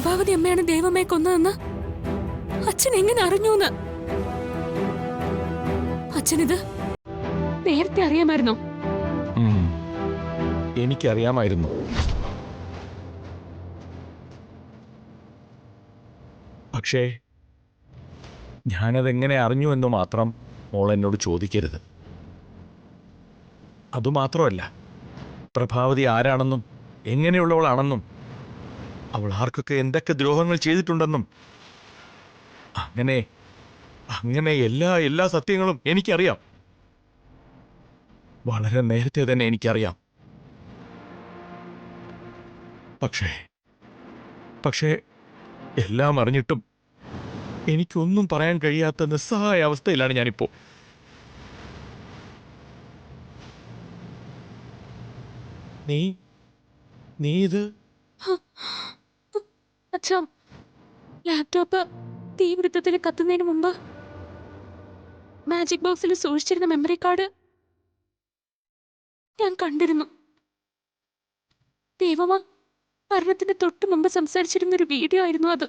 പ്രഭാവതി അമ്മയാണ് ദൈവമേ കൊന്നതെന്ന് അച്ഛൻ എങ്ങനെ അറിഞ്ഞൂന്ന്? അച്ഛനിത് നേരത്തെ അറിയാമായിരുന്നോ? എനിക്കറിയാമായിരുന്നു. പക്ഷേ ഞാനതെങ്ങനെ അറിഞ്ഞു എന്ന് മാത്രം മോൾ എന്നോട് ചോദിക്കരുത്. അതുമാത്രമല്ല, പ്രഭാവതി ആരാണെന്നും എങ്ങനെയുള്ളവളാണെന്നും അവൾ ആർക്കൊക്കെ എന്തൊക്കെ ദ്രോഹങ്ങൾ ചെയ്തിട്ടുണ്ടെന്നും അങ്ങനെ അങ്ങനെ എല്ലാ സത്യങ്ങളും എനിക്കറിയാം. വളരെ നേരത്തെ തന്നെ എനിക്കറിയാം. പക്ഷേ എല്ലാം അറിഞ്ഞിട്ടും എനിക്കൊന്നും പറയാൻ കഴിയാത്ത നിസ്സഹായ അവസ്ഥയിലാണ് ഞാനിപ്പോ. നീ ഇത് അച്ഛാ, ലാപ്ടോപ്പ് തീവൃത്തത്തിൽ കത്തുന്നതിന് മുമ്പ് മാജിക് ബോക്സിൽ സൂക്ഷിച്ചിരുന്ന മെമ്മറി കാർഡ് ഞാൻ കണ്ടിരുന്നു. ദൈവമാ, മരണത്തിന് തൊട്ട് മുമ്പ് സംസാരിച്ചിരുന്നൊരു വീഡിയോ ആയിരുന്നു അത്.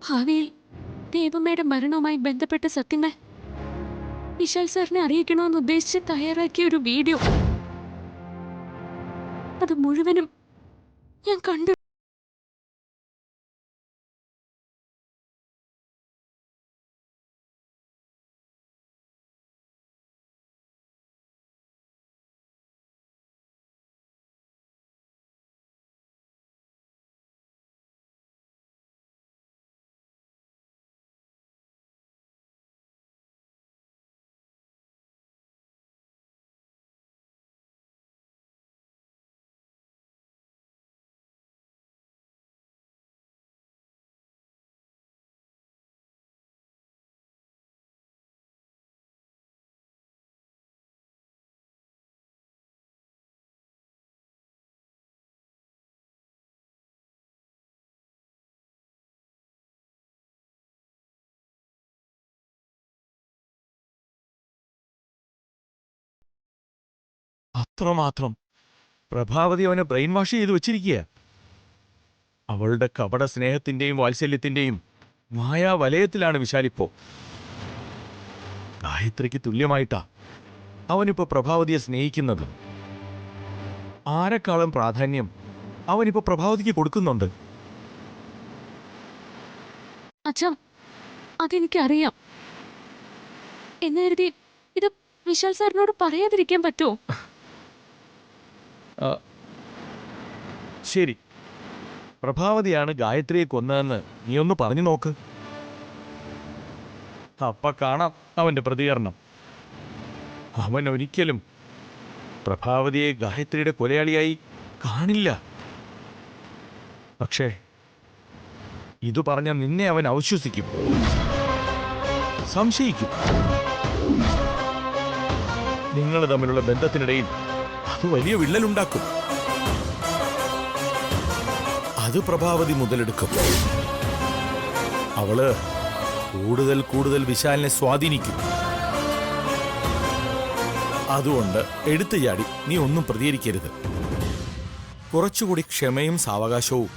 ഭാവിയിൽ ദേവമ്മയുടെ മരണവുമായി ബന്ധപ്പെട്ട സത്യങ്ങൾ വിശാൽ സാറിനെ അറിയിക്കണമെന്ന് ഉദ്ദേശിച്ച് തയ്യാറാക്കിയ ഒരു വീഡിയോ. അത് മുഴുവനും ഞാൻ കണ്ടു. അത്രമാത്രം പ്രഭാവതി അവനെ ബ്രെയിൻ വാഷ് ചെയ്ത് വെച്ചിരിക്കുക. അവളുടെ കപട സ്നേഹത്തിന്റെയും വാത്സല്യത്തിന്റെയും മായാവലയത്തിലാണ് വിശാലിപ്പോ. ഗായത്രിക്ക് തുല്യമായിട്ടാ അവനിപ്പോ പ്രഭാവതിയെ സ്നേഹിക്കുന്നത്. ആരെക്കാളും പ്രാധാന്യം അവനിപ്പോ പ്രഭാവതിക്ക് കൊടുക്കുന്നുണ്ട്. അച്ഛാ, അതെനിക്കറിയാം. എന്ന് കരുതി ഇത് വിശാൽ സാറിനോട് പറയാതിരിക്കാൻ പറ്റുമോ? ശരി, പ്രഭാവതിയാണ് ഗായത്രിയെ കൊന്നതെന്ന് നീ ഒന്ന് പറഞ്ഞു നോക്ക്. അപ്പ കാണാം അവന്റെ പ്രതികരണം. അവൻ ഒരിക്കലും പ്രഭാവതിയെ ഗായത്രിയുടെ കൊലയാളിയായി കാണില്ല. പക്ഷേ ഇതു പറഞ്ഞ നിന്നെ അവൻ അവിശ്വസിക്കും, സംശയിക്കും. നിങ്ങൾ തമ്മിലുള്ള ബന്ധത്തിനിടയിൽ അത് വലിയ വിള്ളലുണ്ടാക്കും. അത് പ്രഭാവതി മുതലെടുക്കും. അവള് കൂടുതൽ വിശാലിനെ സ്വാധീനിക്കും. അതുകൊണ്ട് എടുത്തു ചാടി നീ ഒന്നും പ്രതികരിക്കരുത്. കുറച്ചുകൂടി ക്ഷമയും സാവകാശവും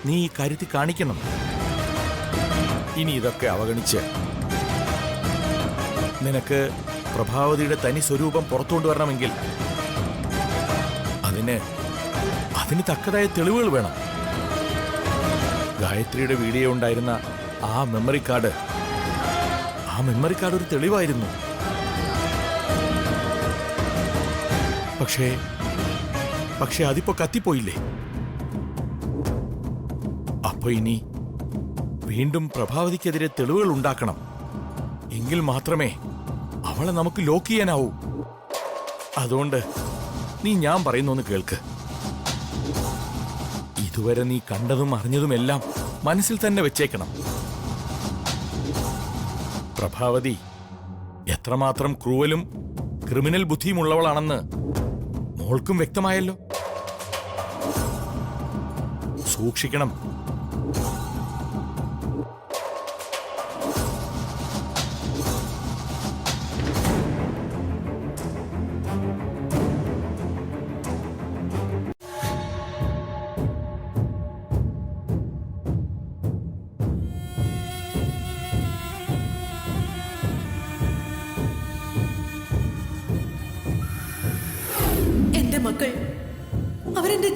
നീ ഈ കാര്യത്തിൽ കാണിക്കണം. ഇനി ഇതൊക്കെ അവഗണിച്ച് നിനക്ക് പ്രഭാവതിയുടെ തനി സ്വരൂപം പുറത്തുകൊണ്ടുവരണമെങ്കിൽ അതിന് തക്കതായ തെളിവുകൾ വേണം. ഗായത്രിയുടെ വീഡിയോ ഉണ്ടായിരുന്ന ആ മെമ്മറി കാർഡ് ഒരു തെളിവായിരുന്നു. പക്ഷേ അതിപ്പോ കത്തിപ്പോയില്ലേ? അപ്പൊ ഇനി വീണ്ടും പ്രഭാവതിക്കെതിരെ തെളിവുകൾ ഉണ്ടാക്കണം. എങ്കിൽ മാത്രമേ അവളെ നമുക്ക് ലോക്ക് ചെയ്യാനാവൂ. അതുകൊണ്ട് നീ ഞാൻ പറയുന്നൊന്ന് കേൾക്ക്. ഇതുവരെ നീ കണ്ടതും അറിഞ്ഞതുമെല്ലാം മനസ്സിൽ തന്നെ വെച്ചേക്കണം. പ്രഭാവതി എത്രമാത്രം ക്രൂവലും ക്രിമിനൽ ബുദ്ധിയുമുള്ളവളാണെന്ന് മോൾക്കും വ്യക്തമായല്ലോ. സൂക്ഷിക്കണം.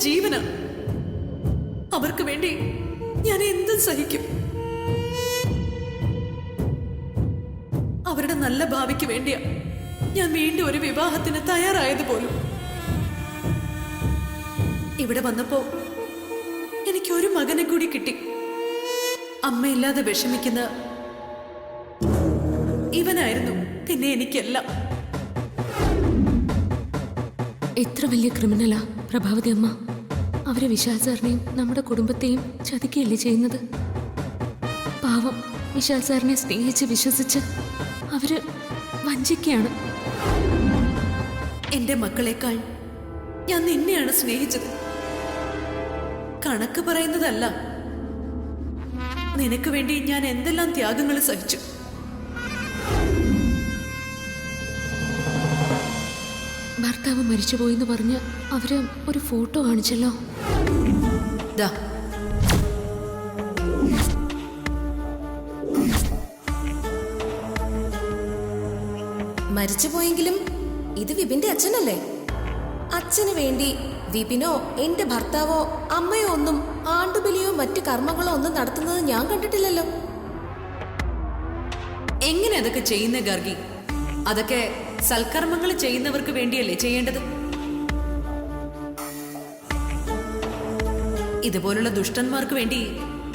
ജീവനാണ്. അവർക്ക് വേണ്ടി ഞാൻ എന്തും സഹിക്കും. അവരുടെ നല്ല ഭാവിക്ക് വേണ്ടിയാ ഞാൻ വീണ്ടും ഒരു വിവാഹത്തിന് തയ്യാറായത് പോലും. ഇവിടെ വന്നപ്പോ എനിക്കൊരു മകനെ കൂടി കിട്ടി. അമ്മയില്ലാതെ വിഷമിക്കുന്ന ഇവനായിരുന്നു പിന്നെ എനിക്കെല്ലാം. എത്ര വലിയ ക്രിമിനലാ പ്രഭാവതി അമ്മ. അവരെ വിശാൽ സാറിനെയും നമ്മുടെ കുടുംബത്തെയും ചതിക്കുകയല്ലേ ചെയ്യുന്നത്. പാവം വിശാൽ സാറിനെ സ്നേഹിച്ച് വിശ്വസിച്ച് അവര് വഞ്ചിക്കുകയാണ്. എന്റെ മക്കളെക്കാൾ ഞാൻ നിന്നെയാണ് സ്നേഹിച്ചത്. കണക്ക് പറയുന്നതല്ല. നിനക്ക് വേണ്ടി ഞാൻ എന്തെല്ലാം ത്യാഗങ്ങൾ സഹിച്ചു. ഭർത്താവ് മരിച്ചുപോയെന്ന് പറഞ്ഞ് അവര് ഒരു ഫോട്ടോ കാണിച്ചല്ലോ. ദാ മരിച്ചുപോയെങ്കിലും ഇത് വിപിന്റെ അച്ഛനല്ലേ? അച്ഛന് വേണ്ടി വിപിനോ എന്റെ ഭർത്താവോ അമ്മയോ ഒന്നും ആണ്ടുബലിയോ മറ്റു കർമ്മങ്ങളോ ഒന്നും നടത്തുന്നത് ഞാൻ കണ്ടിട്ടില്ലല്ലോ. എങ്ങനെ അതൊക്കെ ചെയ്യുന്ന ഗർഗി? അതൊക്കെ സൽക്കർമ്മങ്ങൾ ചെയ്യുന്നവർക്ക് വേണ്ടിയല്ലേ ചെയ്യേണ്ടത്? ഇതുപോലുള്ള ദുഷ്ടന്മാർക്ക് വേണ്ടി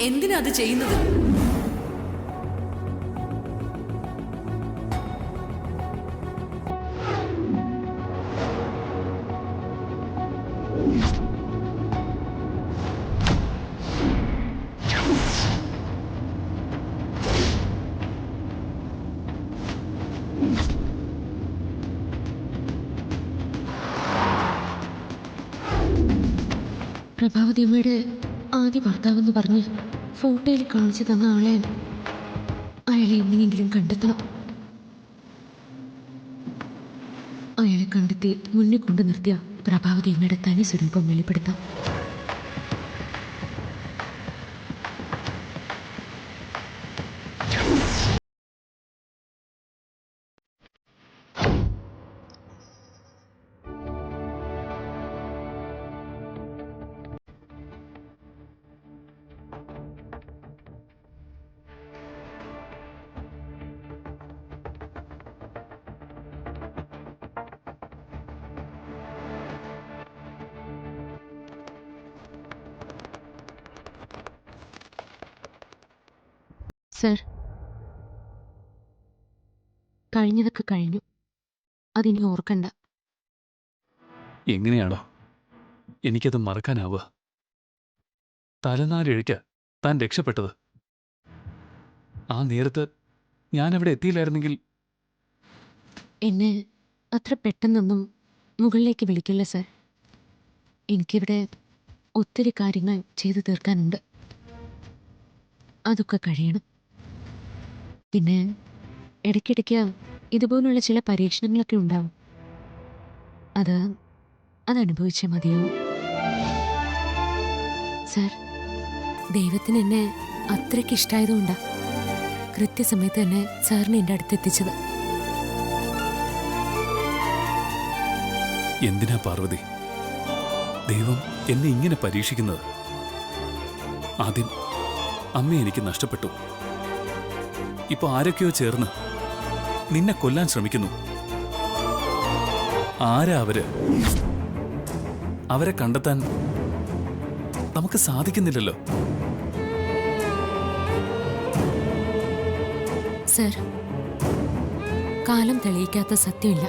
എന്തിനാ അത് ചെയ്യുന്നത്? പ്രഭാവതി അമ്മയുടെ ആദ്യ ഭർത്താവെന്ന് പറഞ്ഞ് ഫോട്ടോയിൽ കാണിച്ചു തന്ന ആളെ അയാളെ എങ്ങനെയെങ്കിലും കണ്ടെത്തണം. അയാളെ കണ്ടെത്തി മുന്നിൽ കൊണ്ടു നിർത്തിയ പ്രഭാവതി അമ്മയുടെ തനി സ്വരൂപം വെളിപ്പെടുത്താം. സർ, കഴിഞ്ഞതൊക്കെ കഴിഞ്ഞു. അതിനി ഓർക്കണ്ട. എങ്ങനെയാണോ എനിക്കത് മറക്കാനാവുക? തലനാരിഴയ്ക്ക് താൻ രക്ഷപ്പെട്ടത്. ആ നേരത്ത് ഞാനവിടെ എത്തിയില്ലായിരുന്നെങ്കിൽ. എന്നെ അത്ര പെട്ടെന്നൊന്നും മുകളിലേക്ക് വിളിക്കില്ല സർ. എനിക്കിവിടെ ഒത്തിരി കാര്യങ്ങൾ ചെയ്തു തീർക്കാനുണ്ട്. അതൊക്കെ കഴിയണം. പിന്നെ ഇടയ്ക്കിടയ്ക്ക് ഇതുപോലുള്ള ചില പരീക്ഷണങ്ങളൊക്കെ ഉണ്ടാവും. അതനുഭവിച്ചേ മതിയോ സർ. ദൈവത്തിന് എന്നെ അത്രയ്ക്ക് ഇഷ്ടമായതുകൊണ്ടാ കൃത്യസമയത്ത് തന്നെ സാറിനെ എൻ്റെ അടുത്തെത്തിച്ചത്. എന്തിനാ പാർവതി ദൈവം എന്നെ ഇങ്ങനെ പരീക്ഷിക്കുന്നത്? ആദ്യം അമ്മ എനിക്ക് നഷ്ടപ്പെട്ടു. ഇപ്പൊ ആരൊക്കെയോ ചേർന്ന് നിന്നെ കൊല്ലാൻ ശ്രമിക്കുന്നു. ആരാ അവര്? അവരെ കണ്ടെത്താൻ നമുക്ക് സാധിക്കുന്നില്ലല്ലോ. സർ, കാലം തെളിയിക്കാത്ത സത്യമില്ല.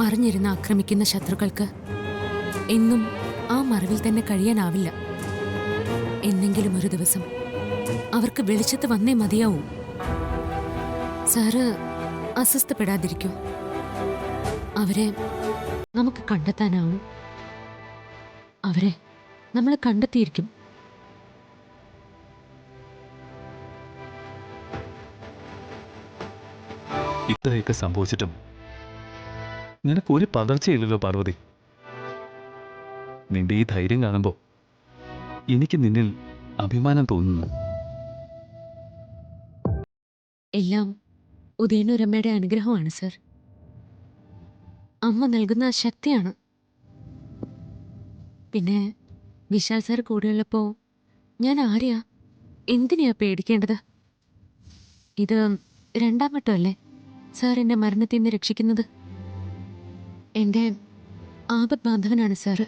മറിഞ്ഞിരുന്ന് ആക്രമിക്കുന്ന ശത്രുക്കൾക്ക് എന്നും ആ മറവിൽ തന്നെ കഴിയാനാവില്ല. എന്നെങ്കിലും ഒരു ദിവസം അവർക്ക് വെളിച്ചത്ത് വന്നേ മതിയാവൂ. സാറ് അസ്വസ്ഥപ്പെടാതിരിക്കൂ. അവരെ നമുക്ക് കണ്ടെത്താനാവും. അവരെ നമ്മൾ കണ്ടെത്തിയിരിക്കും. ഇത്രയൊക്കെ സംഭവിച്ചിട്ടും നിനക്കൊരു പതർച്ചയില്ലല്ലോ പാർവതി. നിന്റെ ഈ ധൈര്യം കാണുമ്പോൾ എനിക്ക് നിന്നിൽ അഭിമാനം തോന്നുന്നു. എല്ലാം ഉദയനൂരമ്മയുടെ അനുഗ്രഹമാണ് സർ. അമ്മ നൽകുന്ന ശക്തിയാണ്. പിന്നെ വിശാൽ സാർ കൂടെയുള്ളപ്പോ ഞാൻ ആരെയാ എന്തിനെയാ പേടിക്കേണ്ടത്? ഇത് 2ാം വട്ടമല്ലേ സാർ എന്നെ മരണത്തിൽ നിന്ന് രക്ഷിക്കുന്നത്? എൻ്റെ ആപത് ബാന്ധവനാണ് സാറ്.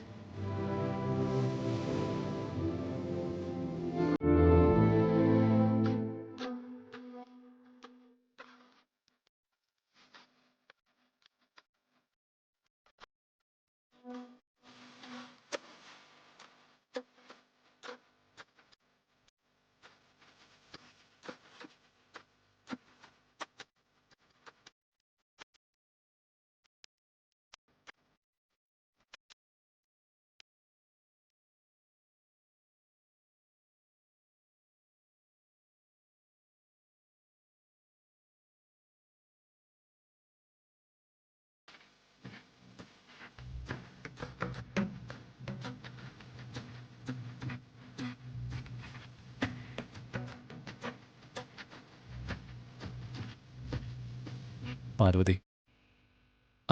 പാർവതി,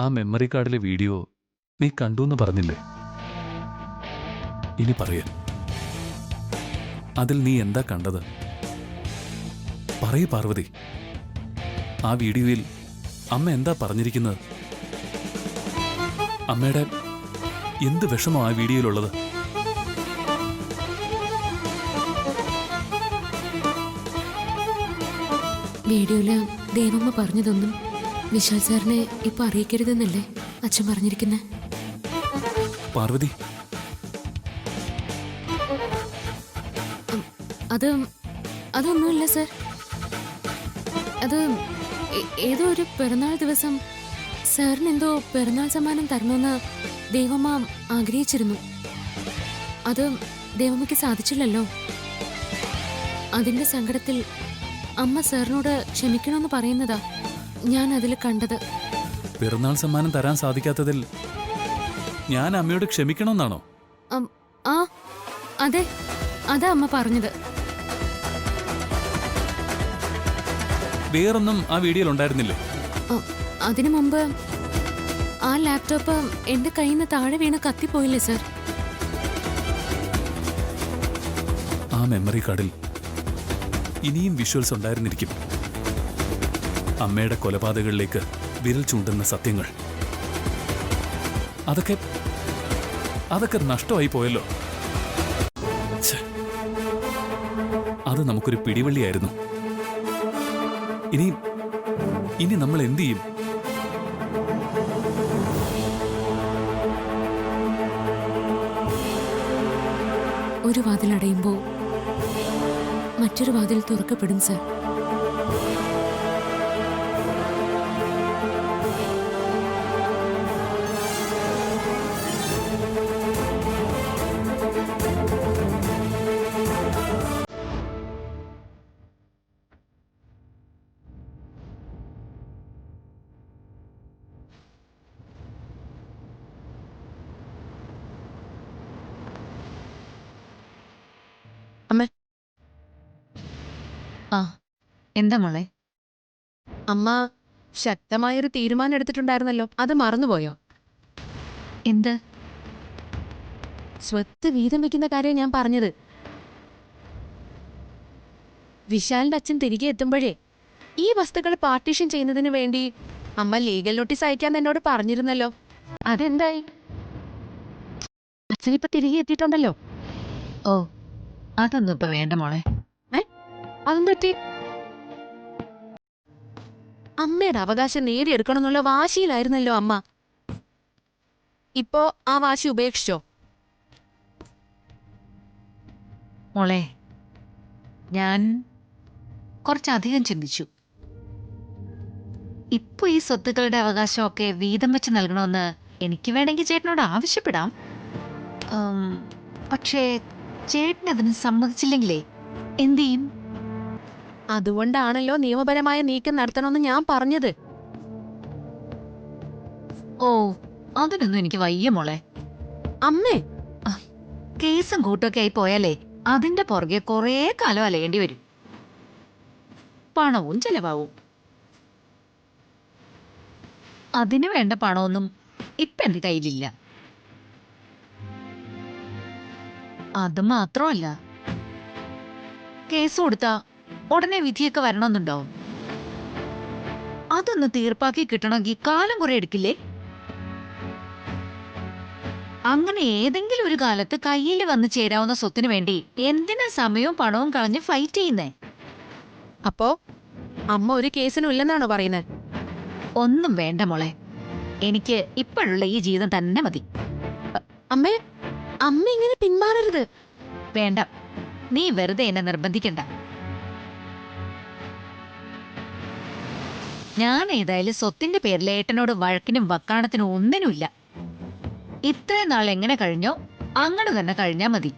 ആ മെമ്മറി കാർഡിലെ വീഡിയോ നീ കണ്ടു എന്ന് പറഞ്ഞില്ലേ? ഇനി പറയ, അതിൽ നീ എന്താ കണ്ടത്? പറയൂ പാർവതി. ആ വീഡിയോയിൽ അമ്മ എന്താ പറഞ്ഞിരിക്കുന്നത്? അമ്മയുടെ എന്ത് വിഷമോ ആ വീഡിയോയിലുള്ളത്? വീഡിയോയില് ദേവമ്മ പറഞ്ഞതൊന്നും വിശാൽ സാറിനെ ഇപ്പൊ അറിയിക്കരുതെന്നല്ലേ അച്ഛൻ പറഞ്ഞിരിക്കുന്നെ? പാർവതി, അതൊന്നുമില്ല സർ. അത് ഏതോ ഒരു പിറന്നാൾ ദിവസം സാറിന് എന്തോ പിറന്നാൾ സമ്മാനം തരണമെന്ന് ദേവമ്മ ആഗ്രഹിച്ചിരുന്നു. അത് ദേവമ്മയ്ക്ക് സാധിച്ചില്ലല്ലോ. അതിന്റെ സങ്കടത്തിൽ അമ്മ സാറിനോട് ക്ഷമിക്കണമെന്ന് പറയുന്നതാ ഞാൻ അതിൽ കണ്ടത്. പിറന്നാൾ സമ്മാനം തരാൻ സാധിക്കാത്തതിൽ ഞാൻ അമ്മയോട് ക്ഷമിക്കണമെന്നാണോ? ആ അതെ, അതാ അമ്മ പറഞ്ഞത്. വേറൊന്നും ആ വീഡിയോയിൽ ഉണ്ടായിരുന്നില്ലേ? അതിനു മുമ്പ് ആ ലാപ്ടോപ്പ് എന്റെ കയ്യിൽ നിന്ന് താഴെ വീണ് കത്തിപ്പോയില്ലേ സർ? ആ മെമ്മറി കാർഡിൽ ഇനിയും വിഷ്വൽസ് ഉണ്ടായിരുന്നിരിക്കും. അമ്മയുടെ കൊലപാതകളിലേക്ക് വിരൽ ചൂണ്ടുന്ന സത്യങ്ങൾ. അതൊക്കെ നഷ്ടമായി പോയല്ലോ. ഛെ, അത് നമുക്കൊരു പിടിവള്ളിയായിരുന്നു. ഇനി നമ്മൾ എന്തു ചെയ്യും? ഒരു വാതിലടയുമ്പോ മറ്റൊരു വാതിൽ തുറക്കപ്പെടും സർ. ആ, എന്താ മോളെ? അമ്മ ശക്തമായൊരു തീരുമാനം എടുത്തിട്ടുണ്ടായിരുന്നല്ലോ, അത് മറന്നുപോയോ? എന്ത്? സ്വത്ത് വീതം വെക്കുന്ന കാര്യം ഞാൻ പറഞ്ഞത്. വിശാലിന്റെ അച്ഛൻ തിരികെ എത്തുമ്പോഴേ ഈ വസ്തുക്കൾ പാർട്ടീഷൻ ചെയ്യുന്നതിന് വേണ്ടി അമ്മ ലീഗൽ നോട്ടീസ് അയക്കാൻ എന്നോട് പറഞ്ഞിരുന്നല്ലോ. അതെന്തായി? അച്ഛനിപ്പോ തിരികെ എത്തിയിട്ടുണ്ടല്ലോ. ഓ, അതൊന്നും ഇപ്പൊ വേണ്ട മോളെ. അതും പറ്റി അമ്മയുടെ അവകാശം നേടിയെടുക്കണം എന്നുള്ള വാശിയിലായിരുന്നല്ലോ അമ്മ. ഇപ്പോ ആ വാശി ഉപേക്ഷിച്ചോ? മോളെ, ഞാൻ കുറച്ചധികം ചിന്തിച്ചു. ഇപ്പൊ ഈ സ്വത്തുക്കളുടെ അവകാശമൊക്കെ വീതം വെച്ച് നൽകണമെന്ന് എനിക്ക് വേണമെങ്കിൽ ചേട്ടനോട് ആവശ്യപ്പെടാം. പക്ഷേ ചേട്ടൻ അതിന് സമ്മതിച്ചില്ലെങ്കിലേ എന്തു ചെയ്യും? അതുകൊണ്ടാണല്ലോ നിയമപരമായ നീക്കം നടത്തണമെന്ന് ഞാൻ പറഞ്ഞത്. ഓ, അതിനൊന്നും എനിക്ക് വയ്യ മോളെ. അമ്മേ, കേസും കൂട്ടൊക്കെ ആയി പോയാലേ അതിന്റെ പുറകെ കുറേ കാലം അലയേണ്ടി വരും. പണവും ചെലവാവും. അതിന് വേണ്ട പണമൊന്നും ഇപ്പൊ എന്റെ കയ്യിലില്ല. അത് മാത്രമല്ല, കേസ് കൊടുത്താ ഉടനെ വിധിയൊക്കെ വരണമെന്നുണ്ടാവും. അതൊന്ന് തീർപ്പാക്കി കിട്ടണമെങ്കിൽ കാലം കുറെ എടുക്കില്ലേ? അങ്ങനെ ഏതെങ്കിലും ഒരു കാലത്ത് കയ്യിൽ വന്ന് ചേരാവുന്ന സ്വത്തിന് വേണ്ടി എന്തിനാ സമയവും പണവും കളഞ്ഞ് ഫൈറ്റ് ചെയ്യുന്നേ? അപ്പോ അമ്മ ഒരു കേസിനും ഇല്ലെന്നാണോ പറയുന്നത്? ഒന്നും വേണ്ട മോളെ, എനിക്ക് ഇപ്പോഴുള്ള ഈ ജീവിതം തന്നെ മതി. അമ്മേ, അമ്മ ഇങ്ങനെ പിന്മാറരുത്. വേണ്ട, നീ വെറുതെ എന്നെ നിർബന്ധിക്കണ്ട. ഞാൻ ഏതായാലും സ്വത്തിന്റെ പേരിൽ ഏട്ടനോട് വഴക്കിനും വക്കാണത്തിനും ഒന്നിനുമില്ല. ഇത്രയും നാൾ എങ്ങനെ കഴിഞ്ഞോ അങ്ങനെ തന്നെ കഴിഞ്ഞാ മതി.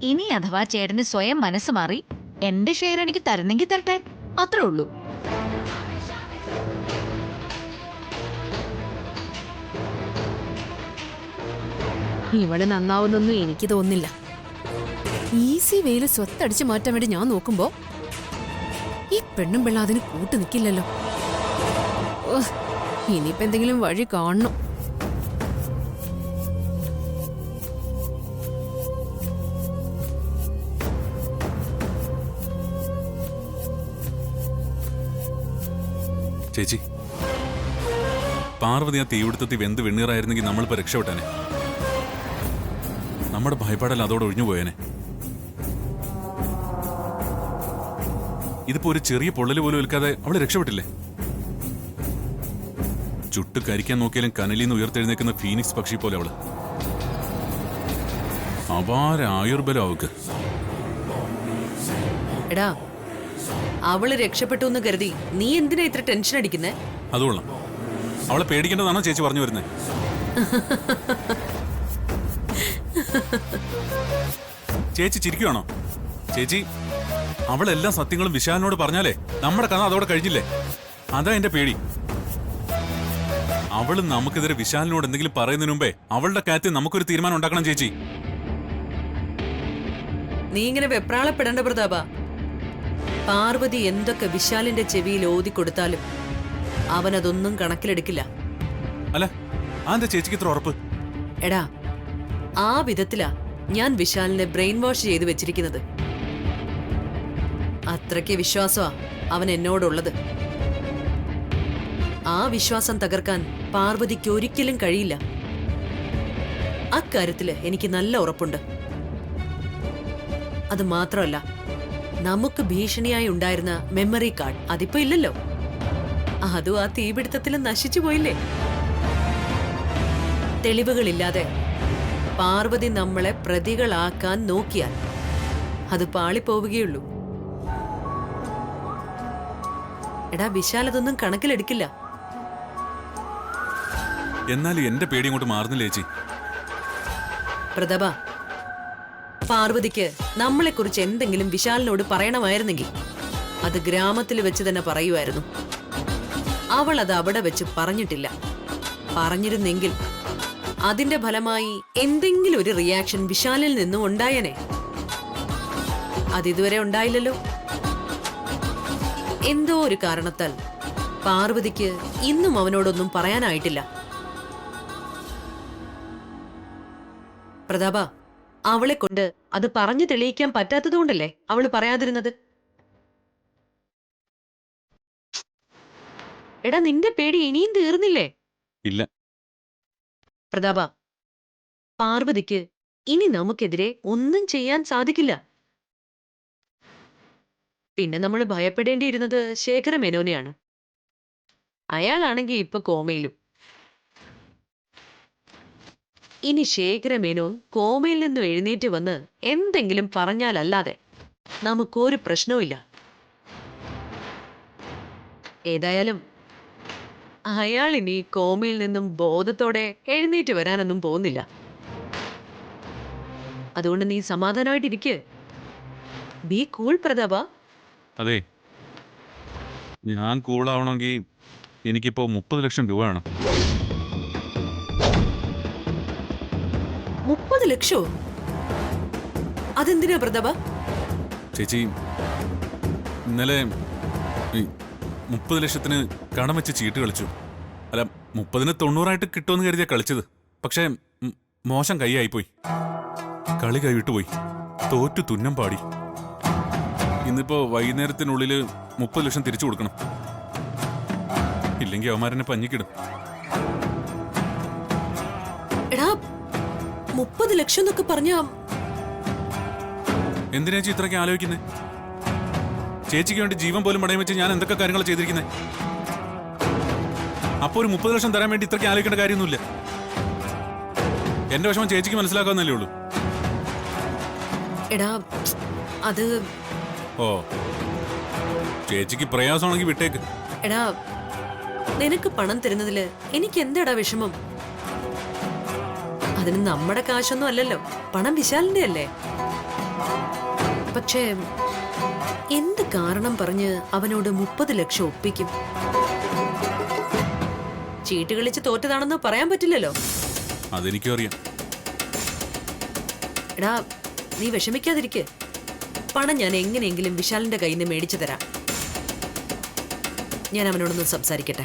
ഇനി അഥവാ ചേട്ടന് സ്വയം മനസ്സ് മാറി എന്റെ ഷെയർ എനിക്ക് തരുന്നെങ്കിൽ തരട്ടെ, അത്രേ ഉള്ളൂ. ഇവള് നന്നാവുന്നൊന്നും എനിക്ക് തോന്നുന്നില്ല. ഈസി വേല് സ്വത്തടിച്ചു മാറ്റാൻ വേണ്ടി ഞാൻ നോക്കുമ്പോ ഈ പെണ്ണും പിള്ള അതിന് കൂട്ടു നിൽക്കില്ലല്ലോ. ഇനിയിപ്പോ എന്തെങ്കിലും വഴി കാണണം. ചേച്ചി, പാർവതി ആ തീപിടുത്തത്തിൽ വെന്ത് വെണ്ണീറായിരുന്നെങ്കിൽ നമ്മളിപ്പോ രക്ഷപ്പെട്ടാനെ. നമ്മുടെ ഭയപ്പാടല്ല അതോടെ ഒഴിഞ്ഞു പോയേനെ. ഇതിപ്പോ ഒരു ചെറിയ പൊള്ളല് പോലും ഏൽക്കാതെ അവള് രക്ഷപ്പെട്ടില്ലേ? ചുട്ട് കരിക്കാൻ നോക്കിയാലും കനലിന്ന് ഉയർത്തെഴുന്നേക്കുന്ന ഫീനിക്സ് പക്ഷി പോലെ അവള്. അപാര ആയുർബലം അവക്ക്. എടാ, അവള് രക്ഷപ്പെട്ടു എന്ന് കരുതി നീ എന്തിനാ ഇത്ര ടെൻഷൻ അടിക്കുന്നേ? അതുകൊള്ളാം. അവളെ പേടിക്കേണ്ടതാണോ ചേച്ചി പറഞ്ഞു വരുന്നേ? ചേച്ചി ചിരിക്കുവാണോ? ചേച്ചി, അവളെല്ലാ സത്യങ്ങളും വിശാലിനോട് പറഞ്ഞാലേ നമ്മുടെ കഥ അതോടെ കഴിഞ്ഞില്ലേ? അതാ എന്റെ പേടി. അവള് നമുക്കെതിരെ വിശാലിനോട് എന്തെങ്കിലും പറയുന്നതിന് മുമ്പേ അവളുടെ കാര്യത്തിൽ നമുക്കൊരു തീരുമാനം ഉണ്ടാക്കണം ചേച്ചി. നീ ഇങ്ങനെ വെപ്രാളപ്പെടേണ്ട പ്രതാപ. പാർവതി എന്തൊക്കെ വിശാലിന്റെ ചെവിയിൽ ഓതിക്കൊടുത്താലും അവനതൊന്നും കണക്കിലെടുക്കില്ല. അല്ല, അതെന്താ ചേച്ചിക്ക് ഇത്ര ഉറപ്പ്? എടാ, ആ വിധത്തിലാ ഞാൻ വിശാലിനെ ബ്രെയിൻ വാഷ് ചെയ്ത് വെച്ചിരിക്കുന്നത്. അത്രയ്ക്ക് വിശ്വാസമാ അവൻ എന്നോടുള്ളത്. ആ വിശ്വാസം തകർക്കാൻ പാർവതിക്ക് ഒരിക്കലും കഴിയില്ല. അക്കാര്യത്തില് എനിക്ക് നല്ല ഉറപ്പുണ്ട്. അത് മാത്രമല്ല, നമുക്ക് ഭീഷണിയായി ഉണ്ടായിരുന്ന മെമ്മറി കാർഡ് അതിപ്പോ ഇല്ലല്ലോ. അതും ആ തീപിടുത്തത്തിൽ നശിച്ചു പോയില്ലേ? തെളിവുകളില്ലാതെ പാർവതി നമ്മളെ പ്രതികളാക്കാൻ നോക്കിയാൽ അത് പാളിപ്പോവുകയുള്ളൂ. എടാ, വിശാൽ അതൊന്നും കണക്കിലെടുക്കില്ല. എന്നാലും എന്റെ പേടി അങ്ങോട്ട് മാറുന്നില്ല ചേച്ചി. പ്രതാപ, പാർവതിക്ക് നമ്മളെക്കുറിച്ച് എന്തെങ്കിലും വിശാലിനോട് പറയണമായിരുന്നെങ്കിൽ അത് ഗ്രാമത്തിൽ വെച്ച് തന്നെ പറയുമായിരുന്നു. അവൾ അത് അവിടെ വെച്ച് പറഞ്ഞിട്ടില്ല. പറഞ്ഞിരുന്നെങ്കിൽ അതിന്റെ ഫലമായി എന്തെങ്കിലും ഒരു റിയാക്ഷൻ വിശാലിൽ നിന്നും ഉണ്ടായനെ. അതിതുവരെ ഉണ്ടായില്ലല്ലോ. എന്തോ ഒരു കാരണത്താൽ പാർവതിക്ക് ഇന്നും അവനോടൊന്നും പറയാനായിട്ടില്ല. പ്രതാപ, അവളെ കൊണ്ട് അത് പറഞ്ഞു തെളിയിക്കാൻ പറ്റാത്തതുകൊണ്ടല്ലേ അവള് പറയാതിരുന്നത്? എടാ, നിന്റെ പേടി ഇനിയും തീർന്നില്ലേ? ഇല്ല. പ്രതാപ, പാർവതിക്ക് ഇനി നമുക്കെതിരെ ഒന്നും ചെയ്യാൻ സാധിക്കില്ല. പിന്നെ നമ്മൾ ഭയപ്പെടേണ്ടിയിരുന്നത് ശേഖര മേനോനെയാണ്. അയാളാണെങ്കിൽ ഇപ്പൊ കോമയിലും. ഇനി ശേഖര മേനോൻ കോമയിൽ നിന്നും എഴുന്നേറ്റ് വന്ന് എന്തെങ്കിലും പറഞ്ഞാലല്ലാതെ നമുക്കൊരു പ്രശ്നവുമില്ല. ഏതായാലും അയാൾ ഇനി കോമയിൽ നിന്നും ബോധത്തോടെ എഴുന്നേറ്റ് വരാനൊന്നും പോകുന്നില്ല. അതുകൊണ്ട് നീ സമാധാനമായിട്ടിരിക്ക്. ബി കൂൾ പ്രതാപ. അതെ, ഞാൻ കൂളാവണമെങ്കിൽ എനിക്കിപ്പോ 30 ലക്ഷം രൂപ വേണം. 30 ലക്ഷോ? അതെന്തിനാ പ്രതാപ? ചേച്ചി, ഇന്നലെ 30 ലക്ഷത്തിന് കടം വെച്ച് ചീട്ട് കളിച്ചു. അല്ല, 30-ന് 90 കിട്ടുമെന്ന് കരുതിയാ കളിച്ചത്. പക്ഷേ മോശം കൈയായിപ്പോയി. കളി കൈവിട്ടുപോയി. തോറ്റു തുന്നം പാടി. ഇന്നിപ്പോ വൈകുന്നേരത്തിനുള്ളിൽ 30 ലക്ഷം തിരിച്ചു കൊടുക്കണം. ഇല്ലെങ്കിൽ അവന്മാരെന്നെ പഞ്ഞിക്കിടും. എടാ 30 ലക്ഷം എന്നൊക്കെ പറഞ്ഞ എന്തിനാ ചേച്ചി ഇത്രയ്ക്ക് ആലോചിക്കുന്നേ? ചേച്ചിക്ക് വേണ്ടി ജീവൻ പോലും പടയം വെച്ച് ഞാൻ എന്തൊക്കെ കാര്യങ്ങൾ ചെയ്തിരിക്കുന്നത്. അപ്പൊ ഒരു 30 ലക്ഷം തരാൻ വേണ്ടി ഇത്രയ്ക്ക് ആലോചിക്കേണ്ട കാര്യമൊന്നുമില്ല. എന്റെ വിഷമം ചേച്ചിക്ക് മനസ്സിലാക്കാവുന്നല്ലേ ഉള്ളൂ. എടാ അത് ഓ, ചേച്ചിക്ക് പ്രയാസമാണെങ്കിൽ വിട്ടേക്ക്. എടാ നിനക്ക് പണം തരുന്നതില് എനിക്ക് എന്താടാ വിഷമം? അതിന് നമ്മുടെ കാശൊന്നും അല്ലല്ലോ, പണം വിശാലിന്റെ അല്ലേ. പക്ഷേ എന്ത് കാരണം പറഞ്ഞ് അവനോട് 30 ലക്ഷം ഒപ്പിക്കും? ചീട്ട് കളിച്ച് തോറ്റതാണെന്ന് പറയാൻ പറ്റില്ലല്ലോ. അതെനിക്കും അറിയാം. എടാ നീ വിഷമിക്കാതിരിക്കെ. പണം ഞാൻ എങ്ങനെയെങ്കിലും വിശാലിന്റെ കയ്യിൽ നിന്ന് മേടിച്ചു തരാം. ഞാൻ അവനോടൊന്ന് സംസാരിക്കട്ടെ.